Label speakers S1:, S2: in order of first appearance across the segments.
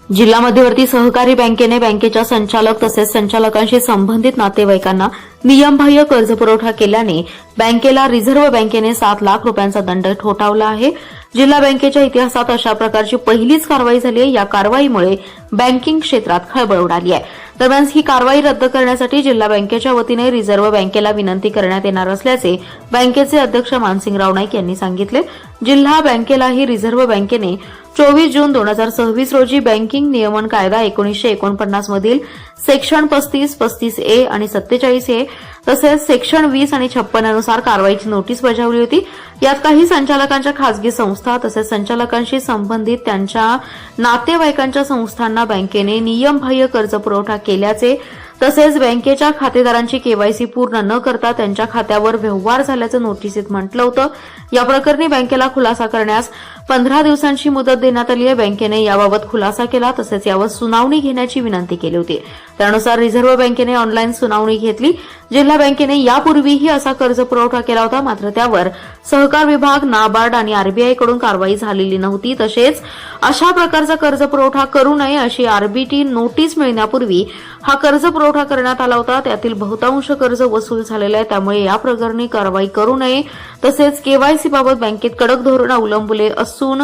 S1: जिल्हा मध्यवर्ती सहकारी बँकेने बँकेच्या संचालक तसेच संचालकांशी संबंधित नातेवाईकांना नियमबाह्य कर्जपुरवठा केल्याने बँकेला रिझर्व्ह बँकेने 7 लाख रुपयांचा दंड ठोठावला आहे। जिल्हा बँकेच्या इतिहासात अशा प्रकारची पहिलीच कारवाई झाली आहे। या कारवाईमुळे बँकिंग क्षेत्रात खळबळ उडाली आहे। दरम्यान ही कारवाई रद्द करण्यासाठी जिल्हा बँकेच्या वतीने रिझर्व्ह बँकेला विनंती करण्यात येणार असल्याचे बँकेचे अध्यक्ष मानसिंगराव नाईक यांनी सांगितले। जिल्हा बँकेलाही रिझर्व्ह बँकेने 24 जून 2026 रोजी बँकिंग नियमन कायदा 1949 मधील सेक्शन 35, 35A आणि 47A तसेच सेक्शन 20 आणि 56 नुसार कारवाईची नोटीस बजावली होती। यात काही संचालकांच्या खासगी संस्था तसेच संचालकांशी संबंधित त्यांच्या नातेवाईकांच्या संस्थांना बँकेने नियमबाह्य कर्जपुरवठा केल्याचे तसेच बँकेच्या खातेदारांची केवायसी पूर्ण न करता त्यांच्या खात्यावर व्यवहार झाल्याचं नोटीसीत म्हटलं होतं। या प्रकरणी बँकेला खुलासा करण्यास 15 दिवसांची मुदत देण्यात आली आहे। बँकेने याबाबत खुलासा केला तसेच यावर सुनावणी घेण्याची विनंती केली होती। त्यानुसार रिझर्व्ह बँकेने ऑनलाईन सुनावणी घेतली। जिल्हा बँकेने यापूर्वीही असा कर्जपुरवठा केला होता, मात्र त्यावर सहकार विभाग, नाबार्ड आणि आरबीआयकडून कारवाई झालेली नव्हती। तसेच अशा प्रकारचा कर्जपुरवठा करू नये अशी आरबीटी नोटीस मिळण्यापूर्वी हा कर्जपुरवठा करण्यात आला होता। त्यातील बहुतांश कर्ज वसूल झालेलं आहे, त्यामुळे या प्रकरणी कारवाई करू नये। तसेच केवायसी बाबत बँकेत कडक धोरण अवलंबले असून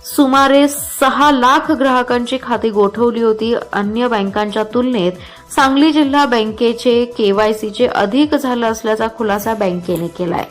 S1: सुमारे 6 लाख ग्राहकांची खाती गोठवली होती। अन्य बँकांच्या तुलनेत सांगली जिल्हा बँकेचे केवायसीचे अधिक झालं असल्याचा खुलासा बँकेने केलाय।